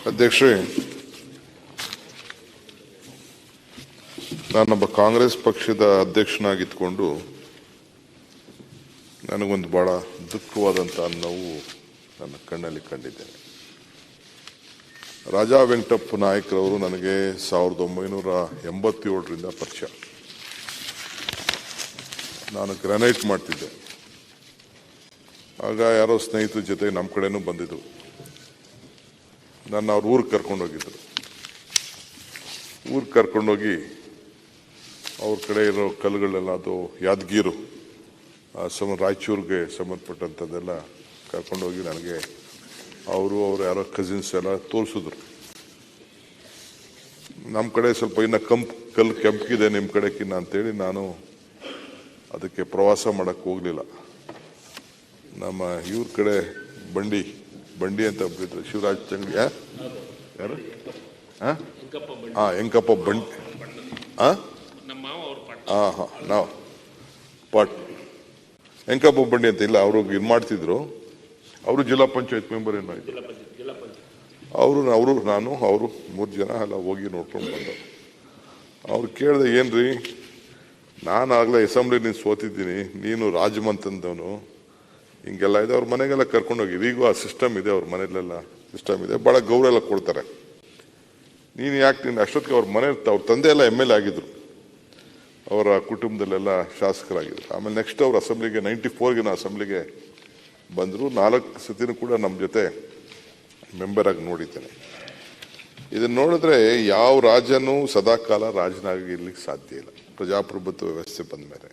ಅಧ್ಯಕ್ಷರೇ, ನಾನೊಬ್ಬ ಕಾಂಗ್ರೆಸ್ ಪಕ್ಷದ ಅಧ್ಯಕ್ಷನಾಗಿದ್ದುಕೊಂಡು ನನಗೊಂದು ಬಹಳ ದುಃಖವಾದಂಥ ನೋವು ನನ್ನ ಕಣ್ಣಲ್ಲಿ ಕಂಡಿದ್ದೇನೆ. ರಾಜಾ ವೆಂಕಟಪ್ಪ ನಾಯಕರವರು ನನಗೆ 1987ರಿಂದ ಪರಿಚಯ. ನಾನು ಗ್ರಾನೈಟ್ ಮಾಡ್ತಿದ್ದೆ. ಆಗ ಯಾರೋ ಸ್ನೇಹಿತರ ಜೊತೆ ನಮ್ಮ ಕಡೆನೂ ಬಂದಿದ್ದು. ನನ್ನ ಅವ್ರ ಊರಿಗೆ ಕರ್ಕೊಂಡೋಗಿದ್ರು. ಊರಿಗೆ ಕರ್ಕೊಂಡೋಗಿ ಅವ್ರ ಕಡೆ ಇರೋ ಕಲ್ಲುಗಳೆಲ್ಲ, ಅದು ಯಾದಗಿರು ರಾಯಚೂರಿಗೆ ಸಂಬಂಧಪಟ್ಟಂಥದ್ದೆಲ್ಲ ಕರ್ಕೊಂಡೋಗಿ ನನಗೆ ಅವರು ಯಾರೋ ಕಸಿನ್ಸ್ ಎಲ್ಲ ತೋರಿಸಿದ್ರು. ನಮ್ಮ ಕಡೆ ಸ್ವಲ್ಪ ಇನ್ನು ಕಲ್ಲು ಕೆಂಪಿದೆ ನಿಮ್ಮ ಕಡೆಕಿನ್ನ ಅಂತೇಳಿ ನಾನು ಅದಕ್ಕೆ ಪ್ರವಾಸ ಮಾಡೋಕ್ಕೆ ಹೋಗಲಿಲ್ಲ. ನಮ್ಮ ಇವ್ರ ಕಡೆ ಬಂಡಿ ಅಂತ ಬಿಟ್ಟಿದ್ರು, ಶಿವರಾಜ್ ಚಂಗಡಿ, ಯಾರು ಎಂಕಪ್ಪ ಬಂಡಿ, ನಾವು ಪಾಟ್ ಎಂಕಪ್ಪ ಬಂಡಿ ಅಂತ ಇಲ್ಲ, ಅವರು ಇದು ಮಾಡ್ತಿದ್ರು. ಅವರು ಜಿಲ್ಲಾ ಪಂಚಾಯತ್ ಮೆಂಬರ್ ಏನೋ ಇದ್ರು. ಅವರು ನಾನು ಅವರು 3 ಜನ ಎಲ್ಲ ಹೋಗಿ ನೋಡ್ಕೊಂಡು ಬಂದರು. ಅವ್ರು ಕೇಳಿದೆ, ಏನ್ರಿ ನಾನು ಆಗಲೇ ಅಸೆಂಬ್ಲಿ ನೀನು ಸೋತಿದ್ದೀನಿ, ನೀನು ರಾಜಮಂತಂದವನು, ಹಿಂಗೆಲ್ಲ ಇದೆ. ಅವ್ರ ಮನೆಗೆಲ್ಲ ಕರ್ಕೊಂಡೋಗಿದ್ದು. ಈಗೂ ಆ ಸಿಸ್ಟಮ್ ಇದೆ, ಅವ್ರ ಮನೆಯಲ್ಲೆಲ್ಲ ಸಿಸ್ಟಮ್ ಇದೆ, ಭಾಳ ಗೌರವ ಎಲ್ಲ ಕೊಡ್ತಾರೆ. ನೀನು ಯಾಕೆ ನೀನು ಅಷ್ಟೊತ್ತಿಗೆ ಅವ್ರ ಮನೆ, ಅವ್ರ ತಂದೆ ಎಲ್ಲ MLA ಆಗಿದ್ರು, ಅವರ ಕುಟುಂಬದಲ್ಲೆಲ್ಲ ಶಾಸಕರಾಗಿದ್ರು. ಆಮೇಲೆ ನೆಕ್ಸ್ಟ್ ಅವ್ರ ಅಸೆಂಬ್ಲಿಗೆ 94ಗೆ ಅಸೆಂಬ್ಲಿಗೆ ಬಂದರು. 4 ಸತಿನೂ ಕೂಡ ನಮ್ಮ ಜೊತೆ ಮೆಂಬರ್ ಆಗಿ ನೋಡಿದ್ದೇನೆ. ಇದನ್ನು ನೋಡಿದ್ರೆ ಯಾವ ರಾಜನೂ ಸದಾಕಾಲ ರಾಜನಾಗಿರ್ಲಿಕ್ಕೆ ಸಾಧ್ಯ ಇಲ್ಲ. ಪ್ರಜಾಪ್ರಭುತ್ವ ವ್ಯವಸ್ಥೆ ಬಂದ ಮೇಲೆ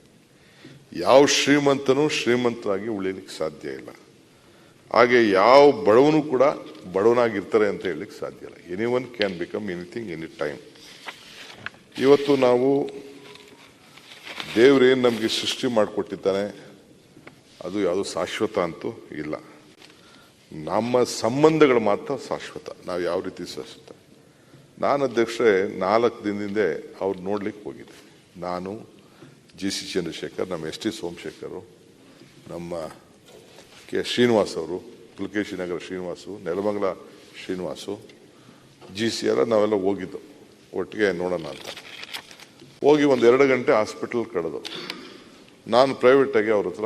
ಯಾವ ಶ್ರೀಮಂತನೂ ಶ್ರೀಮಂತರಾಗಿ ಉಳಿಲಿಕ್ಕೆ ಸಾಧ್ಯ ಇಲ್ಲ. ಹಾಗೆ ಯಾವ ಬಡವನು ಕೂಡ ಬಡವನಾಗಿರ್ತಾರೆ ಅಂತ ಹೇಳಲಿಕ್ಕೆ ಸಾಧ್ಯ ಇಲ್ಲ. Anyone can become anything any time. ಇವತ್ತು ನಾವು ದೇವರೇನು ನಮಗೆ ಸೃಷ್ಟಿ ಮಾಡಿಕೊಟ್ಟಿದ್ದಾನೆ ಅದು ಯಾವುದು ಶಾಶ್ವತ ಅಂತೂ ಇಲ್ಲ. ನಮ್ಮ ಸಂಬಂಧಗಳು ಮಾತ್ರ ಶಾಶ್ವತ. ನಾವು ಯಾವ ರೀತಿ ಶಾಶ್ವತ. ನಾನು ಅಧ್ಯಕ್ಷರೇ 4 ದಿನದಿಂದ ಅವ್ರು ನೋಡ್ಲಿಕ್ಕೆ ಹೋಗಿದ್ದೆ. ನಾನು, GC ಚಂದ್ರಶೇಖರ್, ನಮ್ಮ ST ಸೋಮಶೇಖರು, ನಮ್ಮ ಶ್ರೀನಿವಾಸ್ ಅವರು, ಪುಲಕೇಶಿ ನಗರ ಶ್ರೀನಿವಾಸು, ನೆಲಮಂಗಲ ಶ್ರೀನಿವಾಸು, GC ಎಲ್ಲ ನಾವೆಲ್ಲ ಹೋಗಿದ್ದು ಒಟ್ಟಿಗೆ ನೋಡೋಣ ಅಂತ. ಹೋಗಿ 1-2 ಗಂಟೆ ಹಾಸ್ಪಿಟಲ್ ಕಳೆದು ನಾನು ಪ್ರೈವೇಟಾಗಿ ಅವ್ರ ಹತ್ರ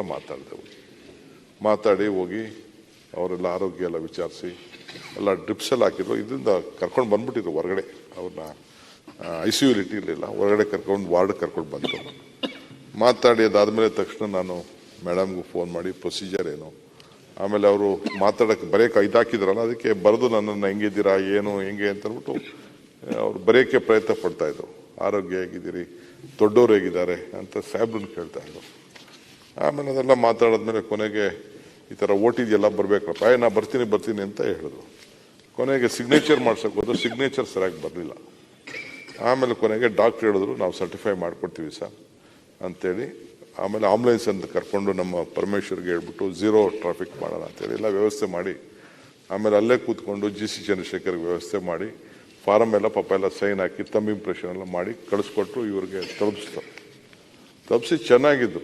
ಮಾತಾಡಿ ಹೋಗಿ ಅವರೆಲ್ಲ ಆರೋಗ್ಯ ಎಲ್ಲ ವಿಚಾರಿಸಿ ಎಲ್ಲ ಡ್ರಿಪ್ಸ್ ಎಲ್ಲ ಹಾಕಿದ್ರು. ಇದರಿಂದ ಕರ್ಕೊಂಡು ಬಂದ್ಬಿಟ್ಟಿದ್ರು ಹೊರಗಡೆ. ಅವ್ರನ್ನ ICU ಇಟ್ಟಿರಲಿಲ್ಲ, ಹೊರಗಡೆ ವಾರ್ಡ್ ಕರ್ಕೊಂಡು ಬಂದರು. ಮಾತಾಡಿ ಅದಾದಮೇಲೆ ತಕ್ಷಣ ನಾನು ಮೇಡಮ್ಗೂ ಫೋನ್ ಮಾಡಿ ಪ್ರೊಸೀಜರ್ ಏನು, ಆಮೇಲೆ ಅವರು ಮಾತಾಡೋಕ್ಕೆ ಬರೆಯೋಕೆ ಹಾಕಿದ್ರಲ್ಲ, ಅದಕ್ಕೆ ಬರೆದು ನನ್ನನ್ನು ಹೆಂಗಿದ್ದೀರಾ ಏನು ಹೆಂಗೆ ಅಂತ ಅಂದ್ಬಿಟ್ಟು ಅವ್ರು ಬರೆಯೋಕ್ಕೆ ಪ್ರಯತ್ನ ಪಡ್ತಾಯಿದ್ರು. ಆರೋಗ್ಯ ಹೇಗಿದ್ದೀರಿ, ದೊಡ್ಡವ್ರು ಹೇಗಿದ್ದಾರೆ ಅಂತ ಸಾಹೇಬ್ರನ್ನ ಕೇಳ್ತಾಯಿದ್ರು. ಆಮೇಲೆ ಅದೆಲ್ಲ ಮಾತಾಡಿದ್ಮೇಲೆ ಕೊನೆಗೆ ಈ ಥರ ಓಟಿದೆಲ್ಲ ಬರಬೇಕಪ್ಪ, ನಾ ಬರ್ತೀನಿ ಅಂತ ಹೇಳಿದ್ರು. ಕೊನೆಗೆ ಸಿಗ್ನೇಚರ್ ಮಾಡ್ಸೋಕೆ ಹೋದ್ರು, ಸಿಗ್ನೇಚರ್ ಸರಿಯಾಗಿ ಬರಲಿಲ್ಲ. ಆಮೇಲೆ ಕೊನೆಗೆ ಡಾಕ್ಟ್ರ್ ಹೇಳಿದ್ರು, ನಾವು ಸರ್ಟಿಫೈ ಮಾಡಿಕೊಡ್ತೀವಿ ಸರ್ ಅಂತೇಳಿ. ಆಮೇಲೆ ಆಂಬುಲೆನ್ಸ್ ಅಂತ ಕರ್ಕೊಂಡು ನಮ್ಮ ಪರಮೇಶ್ವರ್ಗೆ ಹೇಳ್ಬಿಟ್ಟು 0 ಟ್ರಾಫಿಕ್ ಮಾಡೋಣ ಅಂತೇಳಿ ಎಲ್ಲ ವ್ಯವಸ್ಥೆ ಮಾಡಿ, ಆಮೇಲೆ ಅಲ್ಲೇ ಕೂತ್ಕೊಂಡು GC ಚಂದ್ರಶೇಖರ್ಗೆ ವ್ಯವಸ್ಥೆ ಮಾಡಿ ಫಾರಮ್ ಎಲ್ಲ ಪಾಪ ಎಲ್ಲ ಸೈನ್ ಹಾಕಿ ತಮ್ಮ ಇಂಪ್ರೆಷನ್ ಎಲ್ಲ ಮಾಡಿ ಕಳಿಸ್ಕೊಟ್ಟು ಇವ್ರಿಗೆ ತಲುಪಿಸಿ ಚೆನ್ನಾಗಿದ್ದು.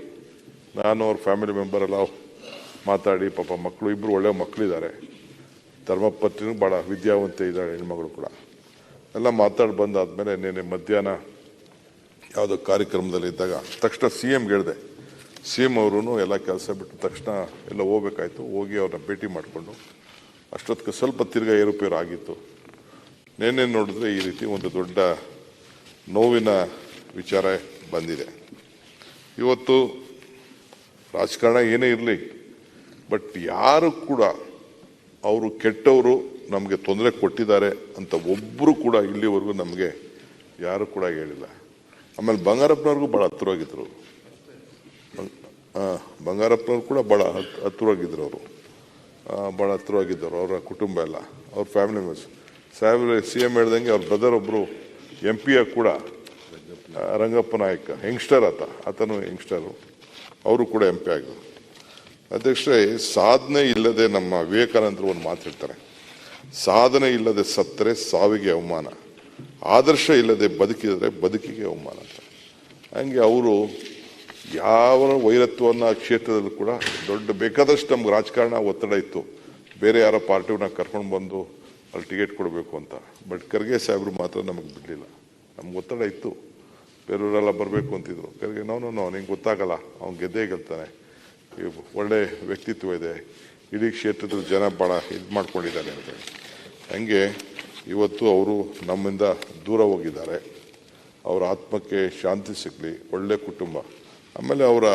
ನಾನು ಅವ್ರ ಫ್ಯಾಮಿಲಿ ಮೆಂಬರ್ ಎಲ್ಲ ಮಾತಾಡಿ, ಪಾಪ ಮಕ್ಕಳು 2 ಒಳ್ಳೆ ಮಕ್ಕಳಿದ್ದಾರೆ, ಧರ್ಮಪತ್ನಿನೂ ಭಾಳ ವಿದ್ಯಾವಂತೆ ಇದ್ದಾಳೆ, ಹೆಣ್ಮಗಳು ಕೂಡ. ಎಲ್ಲ ಮಾತಾಡಿ ಬಂದಾದ್ಮೇಲೆ ನಿನ್ನೆ ಮಧ್ಯಾಹ್ನ ಯಾವುದೋ ಕಾರ್ಯಕ್ರಮದಲ್ಲಿ ಇದ್ದಾಗ ತಕ್ಷಣ CMಗೆ ಹೇಳಿದೆ. CM ಅವರು ಎಲ್ಲ ಕೆಲಸ ಬಿಟ್ಟು ತಕ್ಷಣ ಎಲ್ಲ ಹೋಗ್ಬೇಕಾಯ್ತು. ಹೋಗಿ ಅವ್ರನ್ನ ಭೇಟಿ ಮಾಡಿಕೊಂಡು ಅಷ್ಟೊತ್ತಿಗೆ ಸ್ವಲ್ಪ ತಿರ್ಗಾ ಏರುಪೇರು ಆಗಿತ್ತು. ನಿನ್ನೆ ನೋಡಿದ್ರೆ ಈ ರೀತಿ ಒಂದು ದೊಡ್ಡ ನೋವಿನ ವಿಚಾರ ಬಂದಿದೆ. ಇವತ್ತು ರಾಜಕಾರಣ ಏನೇ ಇರಲಿ, ಬಟ್ ಯಾರು ಕೂಡ ಅವರು ಕೆಟ್ಟವರು ನಮಗೆ ತೊಂದರೆ ಕೊಟ್ಟಿದ್ದಾರೆ ಅಂತ ಒಬ್ಬರು ಕೂಡ ಇಲ್ಲಿವರೆಗೂ ನಮಗೆ ಯಾರು ಕೂಡ ಹೇಳಿಲ್ಲ. ಆಮೇಲೆ ಬಂಗಾರಪ್ಪನವ್ರಿಗೂ ಭಾಳ ಹತ್ತಿರವಾಗಿದ್ರು. ಬಂಗಾರಪ್ಪನವ್ರು ಕೂಡ ಭಾಳ ಹತ್ತಿರವಾಗಿದ್ರು. ಅವರು ಭಾಳ ಹತ್ತಿರವಾಗಿದ್ದರು, ಅವರ ಕುಟುಂಬ ಎಲ್ಲ, ಅವ್ರ ಫ್ಯಾಮಿಲಿ ಮೆಂಬರ್ಸ್. ಸಾಹೇಬ್ರೆ CM ಹೇಳ್ದಂಗೆ ಅವ್ರ ಬ್ರದರ್ ಒಬ್ಬರು MP ಕೂಡ, ರಂಗಪ್ಪ ನಾಯಕ, ಯಂಗ್ಸ್ಟರ್ ಆತನು ಯಂಗ್ಸ್ಟರು, ಅವರು ಕೂಡ MP ಆಗಿದ್ರು. ಅಧ್ಯಕ್ಷರೇ, ಸಾಧನೆ ಇಲ್ಲದೆ, ನಮ್ಮ ವಿವೇಕಾನಂದರು ಒಂದು ಮಾತು ಹೇಳ್ತಾರೆ, ಸಾಧನೆ ಇಲ್ಲದೆ ಸತ್ತರೆ ಸಾವಿಗೆ ಅವಮಾನ, ಆದರ್ಶ ಇಲ್ಲದೆ ಬದುಕಿದರೆ ಬದುಕಿಗೆ ಅವಮಾನ ಅಂತ. ಹಂಗೆ ಅವರು ಯಾವ ವೈರತ್ವವನ್ನು ಆ ಕ್ಷೇತ್ರದಲ್ಲೂ ಕೂಡ ಬೇಕಾದಷ್ಟು ನಮ್ಗೆ ರಾಜಕಾರಣ ಒತ್ತಡ ಇತ್ತು. ಬೇರೆ ಯಾರೋ ಪಾರ್ಟಿಯವ್ರನ್ನ ಕರ್ಕೊಂಡು ಬಂದು ಅಲ್ಲಿ ಟಿಕೆಟ್ ಕೊಡಬೇಕು ಅಂತ. ಬಟ್ ಖರ್ಗೆ ಸಾಹೇಬರು ಮಾತ್ರ ನಮಗೆ ಬಿಡಲಿಲ್ಲ. ನಮ್ಗೆ ಒತ್ತಡ ಇತ್ತು, ಬೇರೆಯವರೆಲ್ಲ ಬರಬೇಕು ಅಂತಿದ್ರು. ಖರ್ಗೆ ನಾವು ನಿಂಗೆ ಗೊತ್ತಾಗಲ್ಲ, ಅವ್ನು ಗೆದ್ದೇ ಗೆಲ್ತಾನೆ, ಒಳ್ಳೆ ವ್ಯಕ್ತಿತ್ವ ಇದೆ, ಇಡೀ ಕ್ಷೇತ್ರದಲ್ಲಿ ಜನ ಭಾಳ ಇದು ಮಾಡ್ಕೊಂಡಿದ್ದಾರೆ ಅಂತ. ಹಂಗೆ ಇವತ್ತು ಅವರು ನಮ್ಮಿಂದ ದೂರ ಹೋಗಿದ್ದಾರೆ. ಅವರ ಆತ್ಮಕ್ಕೆ ಶಾಂತಿ ಸಿಗಲಿ, ಒಳ್ಳೆ ಕುಟುಂಬ. ಆಮೇಲೆ ಅವರ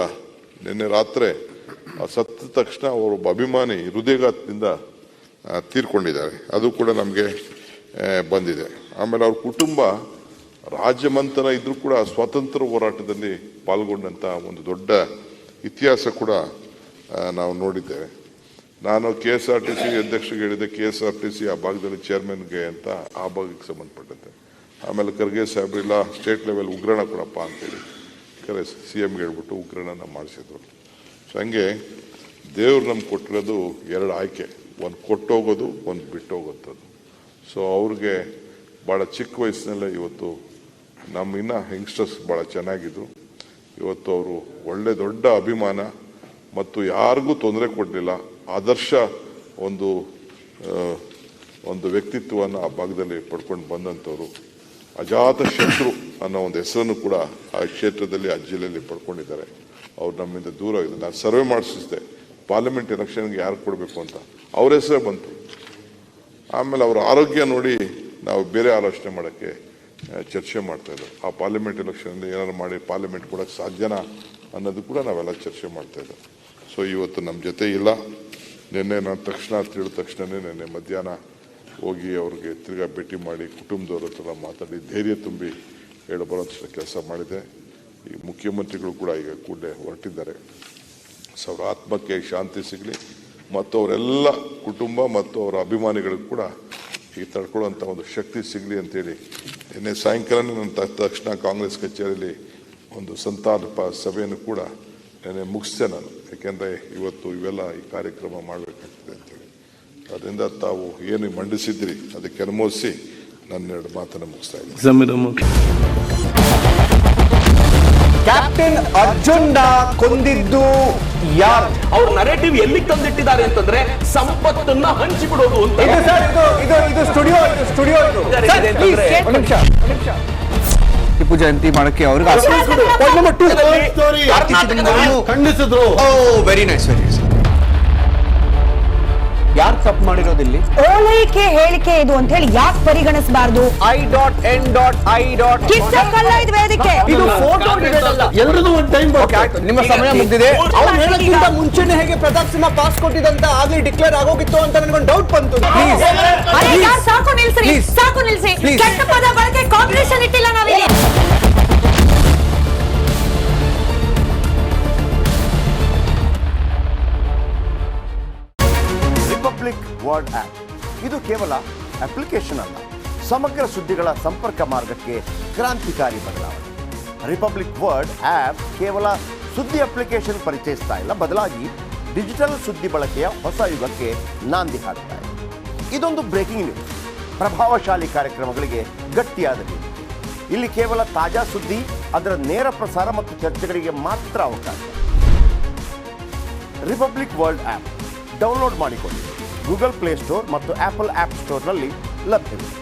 ನಿನ್ನೆ ರಾತ್ರಿ ಸತ್ತ ತಕ್ಷಣ ಅವರೊಬ್ಬ ಅಭಿಮಾನಿ ಹೃದಯಘಾತದಿಂದ ತೀರ್ಕೊಂಡಿದ್ದಾರೆ. ಅದು ಕೂಡ ನಮಗೆ ಬಂದಿದೆ. ಆಮೇಲೆ ಅವ್ರ ಕುಟುಂಬ ರಾಜ್ಯಮಂಥನ ಇದ್ರೂ ಕೂಡ ಸ್ವಾತಂತ್ರ್ಯ ಹೋರಾಟದಲ್ಲಿ ಪಾಲ್ಗೊಂಡಂಥ ಒಂದು ದೊಡ್ಡ ಇತಿಹಾಸ ಕೂಡ ನಾವು ನೋಡಿದ್ದೇವೆ. ನಾನು KSRTC ಅಧ್ಯಕ್ಷರಿಗೆ ಹೇಳಿದೆ, KSRTC ಆ ಭಾಗದಲ್ಲಿ ಚೇರ್ಮನ್ಗೆ ಅಂತ ಆ ಭಾಗಕ್ಕೆ ಸಂಬಂಧಪಟ್ಟಂತೆ. ಆಮೇಲೆ ಖರ್ಗೆ ಸಾಹೇಬ್ರಿಲ್ಲ ಸ್ಟೇಟ್ ಲೆವೆಲ್ ಉಗ್ರಾಣ ಕೊಡಪ್ಪ ಅಂತೇಳಿ CMಗೆ ಹೇಳ್ಬಿಟ್ಟು ಉಗ್ರಾಣನ ಮಾಡಿಸಿದ್ರು. ಸೊ ಹಂಗೆ ದೇವ್ರು ನಮ್ಗೆ ಕೊಟ್ಟಿರೋದು 2 ಆಯ್ಕೆ, ಒಂದು ಕೊಟ್ಟೋಗೋದು, ಒಂದು ಬಿಟ್ಟೋಗೋಂಥದ್ದು. ಸೊ ಅವ್ರಿಗೆ ಭಾಳ ಚಿಕ್ಕ ವಯಸ್ಸಿನಲ್ಲೇ ಇವತ್ತು ನಮ್ಮ ಇನ್ನೂ ಯಂಗ್ಸ್ಟರ್ಸ್ ಭಾಳ ಚೆನ್ನಾಗಿದ್ರು. ಇವತ್ತು ಅವರು ಒಳ್ಳೆ ದೊಡ್ಡ ಅಭಿಮಾನ ಮತ್ತು ಯಾರಿಗೂ ತೊಂದರೆ ಕೊಡಲಿಲ್ಲ, ಆದರ್ಶ ಒಂದು ವ್ಯಕ್ತಿತ್ವವನ್ನು ಆ ಭಾಗದಲ್ಲಿ ಪಡ್ಕೊಂಡು ಬಂದಂಥವ್ರು. ಅಜಾತ ಶತ್ರು ಅನ್ನೋ ಒಂದು ಹೆಸರನ್ನು ಕೂಡ ಆ ಕ್ಷೇತ್ರದಲ್ಲಿ ಆ ಜಿಲ್ಲೆಯಲ್ಲಿ ಪಡ್ಕೊಂಡಿದ್ದಾರೆ. ಅವ್ರು ನಮ್ಮಿಂದ ದೂರ ಆಗಿದೆ. ನಾನು ಸರ್ವೆ ಮಾಡಿಸಿದ್ದೆ ಪಾರ್ಲಿಮೆಂಟ್ ಎಲೆಕ್ಷನ್ಗೆ ಯಾರು ಕೊಡಬೇಕು ಅಂತ, ಅವ್ರ ಹೆಸರೇ ಬಂತು. ಆಮೇಲೆ ಅವರ ಆರೋಗ್ಯ ನೋಡಿ ನಾವು ಬೇರೆ ಆಲೋಚನೆ ಮಾಡೋಕ್ಕೆ ಚರ್ಚೆ ಮಾಡ್ತಾಯಿದ್ದರು. ಆ ಪಾರ್ಲಿಮೆಂಟ್ ಎಲೆಕ್ಷನಲ್ಲಿ ಏನಾದ್ರು ಮಾಡಿ ಪಾರ್ಲಿಮೆಂಟ್ ಕೊಡೋಕ್ಕೆ ಸಾಧ್ಯನಾ ಅನ್ನೋದು ಕೂಡ ನಾವೆಲ್ಲ ಚರ್ಚೆ ಮಾಡ್ತಾಯಿದ್ದೆವು. ಸೊ ಇವತ್ತು ನಮ್ಮ ಜೊತೆ ಇಲ್ಲ. ನಿನ್ನೆ ನಾನು ತಿಳಿದ ತಕ್ಷಣವೇ ನಿನ್ನೆ ಮಧ್ಯಾಹ್ನ ಹೋಗಿ ಅವ್ರಿಗೆ ತಿರ್ಗಾ ಭೇಟಿ ಮಾಡಿ ಕುಟುಂಬದವ್ರ ಹತ್ರ ಮಾತಾಡಿ ಧೈರ್ಯ ತುಂಬಿ ಬರೋಂಥ ಕೆಲಸ ಮಾಡಿದೆ. ಈ ಮುಖ್ಯಮಂತ್ರಿಗಳು ಕೂಡ ಈಗ ಕೂಡಲೇ ಹೊರಟಿದ್ದಾರೆ. ಸೊ ಅವರ ಆತ್ಮಕ್ಕೆ ಶಾಂತಿ ಸಿಗಲಿ ಮತ್ತು ಅವರೆಲ್ಲ ಕುಟುಂಬ ಮತ್ತು ಅವರ ಅಭಿಮಾನಿಗಳಿಗೂ ಕೂಡ ಈ ತಡ್ಕೊಳ್ಳೋಂಥ ಒಂದು ಶಕ್ತಿ ಸಿಗಲಿ ಅಂತೇಳಿ ನಿನ್ನೆ ಸಾಯಂಕಾಲ ನನ್ನ ತಕ್ಷಣ ಕಾಂಗ್ರೆಸ್ ಕಚೇರಿಯಲ್ಲಿ ಒಂದು ಸಂತಾಪ ಸಭೆಯನ್ನು ಕೂಡ ನೆನ್ನೆ ಮುಗಿಸ್ದೆ ನಾನು. ಯಾಕೆಂದರೆ ಇವತ್ತು ಇವೆಲ್ಲ ಈ ಕಾರ್ಯಕ್ರಮ ಮಾಡಬೇಕಾಗ್ತದೆ ಅಂತೇಳಿ. ಅದರಿಂದ ತಾವು ಏನು ಮಂಡಿಸಿದ್ರಿ ಅದಕ್ಕೆ ಅನುಮೋದಿಸಿ ನನ್ನ 2 ಮಾತನ್ನು ಮುಗಿಸ್ತಾ ಇದ್ದೀನಿ. ಕ್ಯಾಪ್ಟನ್ ಅರ್ಜುನ್ ಕೊಂದಿದ್ದು ಯಾರು? ಅವ್ರ ನರೇಟಿವ್ ಎಲ್ಲಿ ತಂದಿಟ್ಟಿದ್ದಾರೆ ಅಂತಂದ್ರೆ ಸಂಪತ್ತನ್ನ ಹಂಚಿಬಿಡೋದು ಅಂತ. ಇದು ಸ್ಟುಡಿಯೋ ಟಿಪ್ಪು ಜಯಂತಿ ಮಾಡಕ್ಕೆ ಅವ್ರಿಗೆ ಖಂಡಿಸಿದ್ರು. Very nice. ಯಾರು ತಪ್ಪು ಮಾಡಿರೋದಿಲ್ಲಿ? ಓಲೈಕೆ ಹೇಳಿಕೆ ಇದು ಅಂತ ಹೇಳಿ ಯಾಕೆ ಪರಿಗಣಿಸಬಾರದು? I.N.I. ಕಿಚ್ಚಕ್ಕಲ್ಲ ಇದು ವೇದಿಕೆ. ಇದು ಫೋಟೋ ಎಲ್ರಿಗೂ ಒಂದು ಟೈಮ್ ನಿಮ್ಮ ಸಮಯ ಮುಗಿದಿದೆ. ಅವ್ರು ಹೇಳೋಕ್ಕಿಂತ ಮುಂಚೆನೆ ಹೇಗೆ ಪ್ರತಾಪ್ ಸಿಂಹ ಪಾಸ್ ಕೊಟ್ಟಿದಂತ ಆಗ್ಲಿ ಡಿಕ್ಲೇರ್ ಆಗೋಗಿತ್ತು ಅಂತ ನನಗೊಂದು ಡೌಟ್ ಬಂತು. ಸಾಕು ನಿಲ್ಸಿ. ಕೆಟ್ಟ ಪದ ಬಳಕೆ ಕಾಂಪಿಟೇಷನ್ ಇಟ್ಟಿಲ್ಲ ನಾವಿಲ್ಲಿ. ರಿಪಬ್ಲಿಕ್ ವರ್ಡ್ ಆಪ್ ಇದು ಕೇವಲ ಅಪ್ಲಿಕೇಶನ್ ಅಲ್ಲ, ಸಮಗ್ರ ಸುದ್ದಿಗಳ ಸಂಪರ್ಕ ಮಾರ್ಗಕ್ಕೆ ಕ್ರಾಂತಿಕಾರಿ ಬದಲಾವಣೆ. ರಿಪಬ್ಲಿಕ್ ವರ್ಡ್ ಆಪ್ ಕೇವಲ ಸುದ್ದಿ ಅಪ್ಲಿಕೇಶನ್ ಪರಿಚಯಿಸ್ತಾ ಇಲ್ಲ, ಬದಲಾಗಿ ಡಿಜಿಟಲ್ ಸುದ್ದಿ ಬಳಕೆಯ ಹೊಸ ಯುಗಕ್ಕೆ ನಾಂದಿ ಹಾಡ್ತಾ ಇದೆ. ಇದೊಂದು ಬ್ರೇಕಿಂಗ್ ನ್ಯೂಸ್, ಪ್ರಭಾವಶಾಲಿ ಕಾರ್ಯಕ್ರಮಗಳಿಗೆ ಗಟ್ಟಿಯಾದ ನ್ಯೂಸ್. ಇಲ್ಲಿ ಕೇವಲ ತಾಜಾ ಸುದ್ದಿ, ಅದರ ನೇರ ಪ್ರಸಾರ ಮತ್ತು ಚರ್ಚೆಗಳಿಗೆ ಮಾತ್ರ ಅವಕಾಶ. ರಿಪಬ್ಲಿಕ್ ವರ್ಲ್ಡ್ ಆಪ್ ಡೌನ್ಲೋಡ್ ಮಾಡಿಕೊಳ್ಳಿ. ಗೂಗಲ್ ಪ್ಲೇ ಸ್ಟೋರ್ ಮತ್ತು ಆಪಲ್ ಆಪ್ ಸ್ಟೋರ್ನಲ್ಲಿ ಲಭ್ಯವಿದೆ.